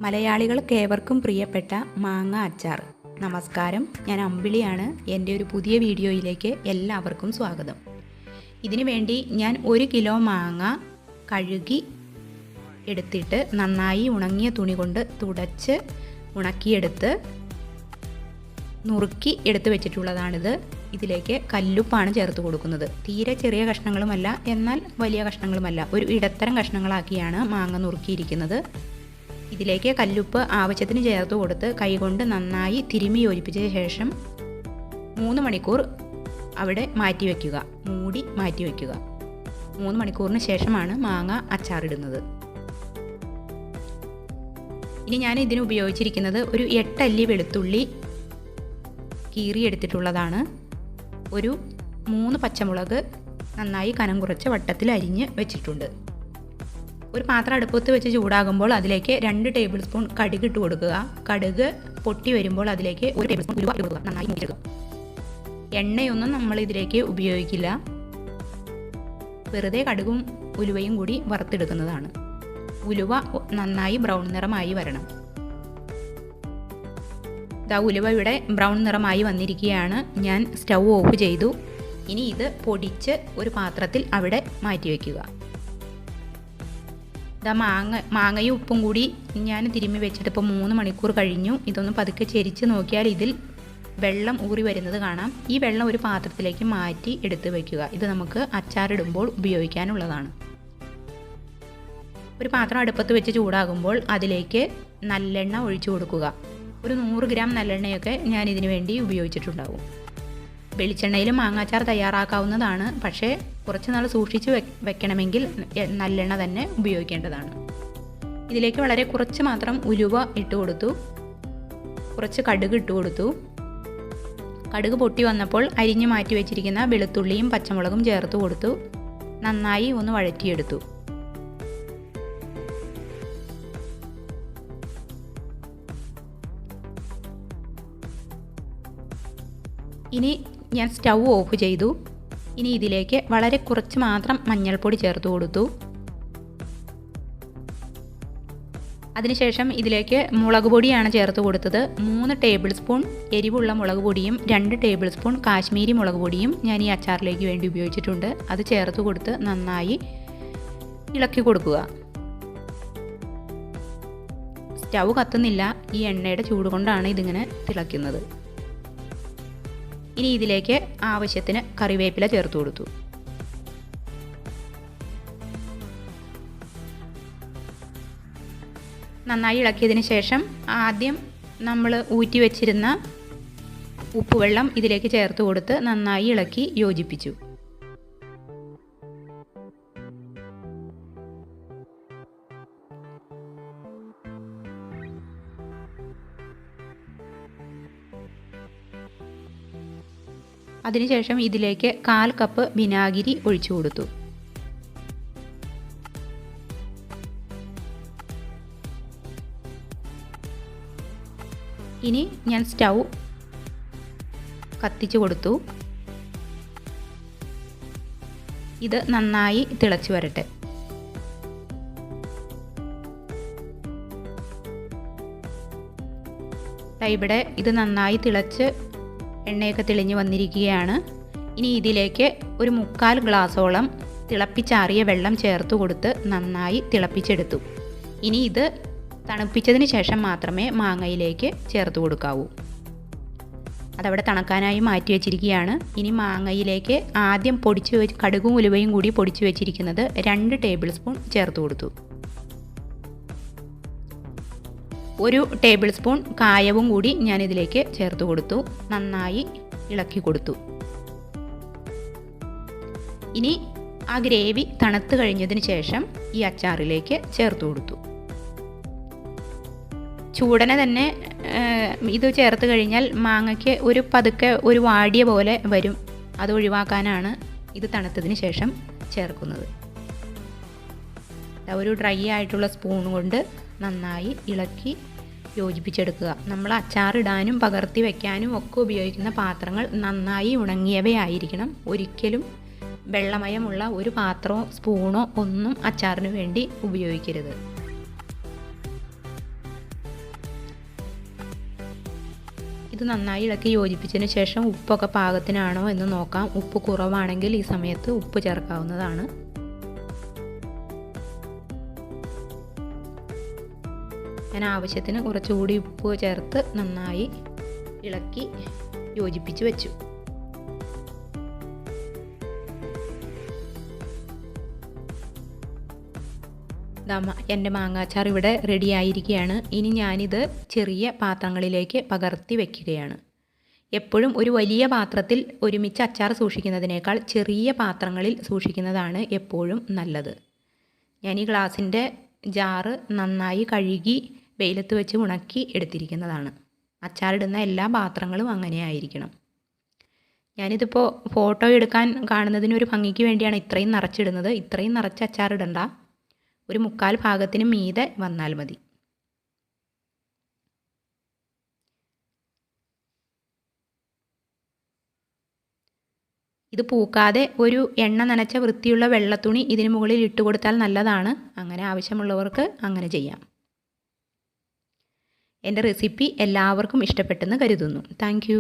മലയാളികൾക്കേവർക്കും പ്രിയപ്പെട്ട മാങ്ങ അച്ചാർ. നമസ്കാരം, ഞാൻ അമ്പിളിയാണ്. എൻ്റെ ഒരു പുതിയ വീഡിയോയിലേക്ക് എല്ലാവർക്കും സ്വാഗതം. ഇതിനു വേണ്ടി ഞാൻ 1 കിലോ മാങ്ങ കഴുകി എടുത്തിട്ട് നന്നായി ഉണങ്ങിയ തുണി കൊണ്ട് തുടച്ച് ഉണക്കിയെടുത്ത് നുറുക്കി എടുത്ത് വെച്ചിട്ടുള്ളതാണിത്. ഇതിലേക്ക് കല്ലുപ്പാണ് ചേർത്ത് കൊടുക്കുന്നത്. തീരെ ചെറിയ കഷ്ണങ്ങളുമല്ല, എന്നാൽ വലിയ കഷ്ണങ്ങളുമല്ല, ഒരു ഇടത്തരം കഷ്ണങ്ങളാക്കിയാണ് മാങ്ങ നുറുക്കിയിരിക്കുന്നത്. ഇതിലേക്ക് കല്ലുപ്പ് ആവശ്യത്തിന് ചേർത്ത് കൊടുത്ത് കൈകൊണ്ട് നന്നായി തിരുമ്മി യോജിപ്പിച്ച ശേഷം 3 മണിക്കൂർ അവിടെ മാറ്റി വയ്ക്കുക, മൂടി മാറ്റി വയ്ക്കുക. 3 മണിക്കൂറിന് ശേഷമാണ് മാങ്ങ അച്ചാറിടുന്നത്. ഇനി ഞാൻ ഇതിന് ഉപയോഗിച്ചിരിക്കുന്നത് ഒരു 8 അല്ലി വെളുത്തുള്ളി കീറി എടുത്തിട്ടുള്ളതാണ്. ഒരു 3 പച്ചമുളക് നന്നായി കനം കുറച്ച് വട്ടത്തിൽ അരിഞ്ഞ് വെച്ചിട്ടുണ്ട്. ഒരു പാത്രം അടുപ്പത്ത് വെച്ച് ചൂടാകുമ്പോൾ അതിലേക്ക് 2 ടേബിൾ സ്പൂൺ കടുക് ഇട്ട് കൊടുക്കുക. കടുക് പൊട്ടി വരുമ്പോൾ അതിലേക്ക് 1 ടേബിൾ സ്പൂൺ ഉലുവ ഇട്ട് കൊടുക്കുക. നന്നായി മൂപ്പിച്ചെടുക്കുക. എണ്ണയൊന്നും നമ്മൾ ഇതിലേക്ക് ഉപയോഗിക്കില്ല. വെറുതെ കടുകും ഉലുവയും കൂടി വറുത്തെടുക്കുന്നതാണ്. ഉലുവ നന്നായി ബ്രൗൺ നിറമായി വരണം. ഉലുവ ഇവിടെ ബ്രൗൺ നിറമായി വന്നിരിക്കുകയാണ്. ഞാൻ സ്റ്റൗ ഓഫ് ചെയ്തു. ഇനി ഇത് പൊടിച്ച് ഒരു പാത്രത്തിൽ അവിടെ മാറ്റി വയ്ക്കുക. മാങ്ങയും ഉപ്പും കൂടി ഞാൻ തിരുമ്മി വെച്ചിട്ട് ഇപ്പോൾ 3 മണിക്കൂർ കഴിഞ്ഞു. ഇതൊന്ന് പതുക്കെ ചെരിച്ച് നോക്കിയാൽ ഇതിൽ വെള്ളം ഊറി വരുന്നത് കാണാം. ഈ വെള്ളം ഒരു പാത്രത്തിലേക്ക് മാറ്റി എടുത്ത് വയ്ക്കുക. ഇത് നമുക്ക് അച്ചാറിടുമ്പോൾ ഉപയോഗിക്കാനുള്ളതാണ്. ഒരു പാത്രം അടുപ്പത്ത് വെച്ച് ചൂടാകുമ്പോൾ അതിലേക്ക് നല്ലെണ്ണ ഒഴിച്ചു കൊടുക്കുക. ഒരു 100 ഗ്രാം നല്ലെണ്ണയൊക്കെ ഞാൻ ഇതിനു വേണ്ടി ഉപയോഗിച്ചിട്ടുണ്ടാവും. വെളിച്ചെണ്ണയിൽ മാങ്ങാച്ചാർ തയ്യാറാക്കാവുന്നതാണ്. പക്ഷേ കുറച്ച് നാൾ സൂക്ഷിച്ച് വെക്കണമെങ്കിൽ നല്ലെണ്ണ തന്നെ ഉപയോഗിക്കേണ്ടതാണ്. ഇതിലേക്ക് വളരെ കുറച്ച് മാത്രം ഉലുവ ഇട്ട് കൊടുത്തു. കുറച്ച് കടുക് ഇട്ട് കൊടുത്തു. കടുക് പൊട്ടി വന്നപ്പോൾ അരിഞ്ഞു മാറ്റി വെച്ചിരിക്കുന്ന വെളുത്തുള്ളിയും പച്ചമുളകും ചേർത്ത് കൊടുത്തു. നന്നായി ഒന്ന് വഴറ്റിയെടുത്തു. ഇനി ഞാൻ സ്റ്റൗ ഓഫ് ചെയ്തു. ഇനി ഇതിലേക്ക് വളരെ കുറച്ച് മാത്രം മഞ്ഞൾപ്പൊടി ചേർത്ത് കൊടുത്തു. അതിനുശേഷം ഇതിലേക്ക് മുളക് പൊടിയാണ് ചേർത്ത് കൊടുത്തത്. 3 ടേബിൾ സ്പൂൺ എരിവുള്ള മുളക് പൊടിയും 2 ടേബിൾ സ്പൂൺ കാശ്മീരി മുളക് പൊടിയും ഞാൻ ഈ അച്ചാറിലേക്ക് വേണ്ടി ഉപയോഗിച്ചിട്ടുണ്ട്. അത് ചേർത്ത് കൊടുത്ത് നന്നായി ഇളക്കി കൊടുക്കുക. സ്റ്റൗ കത്തുന്നില്ല. ഈ എണ്ണയുടെ ചൂട് കൊണ്ടാണ് ഇതിങ്ങനെ തിളയ്ക്കുന്നത്. ഇനി ഇതിലേക്ക് ആവശ്യത്തിന് കറിവേപ്പില ചേർത്ത് കൊടുത്തു. നന്നായി ഇളക്കിയതിന് ശേഷം ആദ്യം നമ്മൾ ഊറ്റി വെച്ചിരുന്ന ഉപ്പുവെള്ളം ഇതിലേക്ക് ചേർത്ത് കൊടുത്ത് നന്നായി ഇളക്കി യോജിപ്പിച്ചു. അതിനുശേഷം ഇതിലേക്ക് 1/4 കപ്പ് വിനാഗിരി ഒഴിച്ചു കൊടുത്തു. ഇനി ഞാൻ സ്റ്റൗ കത്തിച്ചു കൊടുത്തു. ഇത് നന്നായി തിളച്ചു വരട്ടെ. ഇവിടെ ഇത് നന്നായി തിളച്ച് എണ്ണയൊക്കെ തെളിഞ്ഞ് വന്നിരിക്കുകയാണ്. ഇനി ഇതിലേക്ക് ഒരു 3/4 ഗ്ലാസോളം തിളപ്പിച്ചാറിയ വെള്ളം ചേർത്ത് കൊടുത്ത് നന്നായി തിളപ്പിച്ചെടുത്തു. ഇനി ഇത് തണുപ്പിച്ചതിന് ശേഷം മാത്രമേ മാങ്ങയിലേക്ക് ചേർത്ത് കൊടുക്കാവൂ. അതവിടെ തണുക്കാനായി മാറ്റി വെച്ചിരിക്കുകയാണ്. ഇനി മാങ്ങയിലേക്ക് ആദ്യം കടുകും ഉലുവയും കൂടി പൊടിച്ചു വെച്ചിരിക്കുന്നത് 2 ടേബിൾ സ്പൂൺ ചേർത്ത് കൊടുത്തു. 1 ടേബിൾ സ്പൂൺ കായവും കൂടി ഞാൻ ഇതിലേക്ക് ചേർത്ത് കൊടുത്തു. നന്നായി ഇളക്കി കൊടുത്തു. ഇനി ആ ഗ്രേവി തണുത്ത് കഴിഞ്ഞതിന് ശേഷം ഈ അച്ചാറിലേക്ക് ചേർത്ത് കൊടുത്തു. ചൂടനെ തന്നെ ഇത് ചേർത്ത് കഴിഞ്ഞാൽ മാങ്ങയ്ക്ക് പതുക്കെ ഒരു വാടിയ പോലെ വരും. അത് ഒഴിവാക്കാനാണ് ഇത് തണുത്തതിന് ശേഷം ചേർക്കുന്നത്. ഒരു ഡ്രൈ ആയിട്ടുള്ള സ്പൂൺ കൊണ്ട് നന്നായി ഇളക്കി യോജിപ്പിച്ചെടുക്കുക. നമ്മൾ അച്ചാറിടാനും പകർത്തി വയ്ക്കാനും ഒക്കെ ഉപയോഗിക്കുന്ന പാത്രങ്ങൾ നന്നായി ഉണങ്ങിയവയായിരിക്കണം. ഒരിക്കലും വെള്ളമയമുള്ള ഒരു പാത്രമോ സ്പൂണോ ഒന്നും അച്ചാറിന് വേണ്ടി ഉപയോഗിക്കരുത്. ഇത് നന്നായി ഇളക്കി യോജിപ്പിച്ചതിന് ശേഷം ഉപ്പൊക്കെ പാകത്തിനാണോ എന്ന് നോക്കാം. ഉപ്പ് കുറവാണെങ്കിൽ ഈ സമയത്ത് ഉപ്പ് ചേർക്കാവുന്നതാണ്. ഞാൻ ആവശ്യത്തിന് കുറച്ചുകൂടി ഉപ്പ് ചേർത്ത് നന്നായി ഇളക്കി യോജിപ്പിച്ച് വെച്ചു. എൻ്റെ മാങ്ങാച്ചാർ ഇവിടെ റെഡി ആയിരിക്കുകയാണ്. ഇനി ഞാനിത് ചെറിയ പാത്രങ്ങളിലേക്ക് പകർത്തി വയ്ക്കുകയാണ്. എപ്പോഴും ഒരു വലിയ പാത്രത്തിൽ ഒരുമിച്ച് അച്ചാർ സൂക്ഷിക്കുന്നതിനേക്കാൾ ചെറിയ പാത്രങ്ങളിൽ സൂക്ഷിക്കുന്നതാണ് എപ്പോഴും നല്ലത്. ഞാൻ ഈ ഗ്ലാസിൻ്റെ ജാറ് നന്നായി കഴുകി വെയിലത്ത് വെച്ച് ഉണക്കി എടുത്തിരിക്കുന്നതാണ്. അച്ചാറിടുന്ന എല്ലാ പാത്രങ്ങളും അങ്ങനെ ആയിരിക്കണം. ഞാനിതിപ്പോൾ ഫോട്ടോ എടുക്കാൻ കാണുന്നതിനൊരു ഭംഗിക്ക് വേണ്ടിയാണ് ഇത്രയും നിറച്ചിടുന്നത്. ഇത്രയും നിറച്ച് അച്ചാറിടണ്ട, ഒരു 1/4 ഭാഗത്തിന് മീതെ വന്നാൽ മതി. ഇത് പൂക്കാതെ ഒരു എണ്ണ നനച്ച വൃത്തിയുള്ള വെള്ളത്തുണി ഇതിന് മുകളിൽ ഇട്ട് കൊടുത്താൽ നല്ലതാണ്. അങ്ങനെ ആവശ്യമുള്ളവർക്ക് അങ്ങനെ ചെയ്യാം. എൻ്റെ റെസിപ്പി എല്ലാവർക്കും ഇഷ്ടപ്പെട്ടെന്ന് കരുതുന്നു. താങ്ക്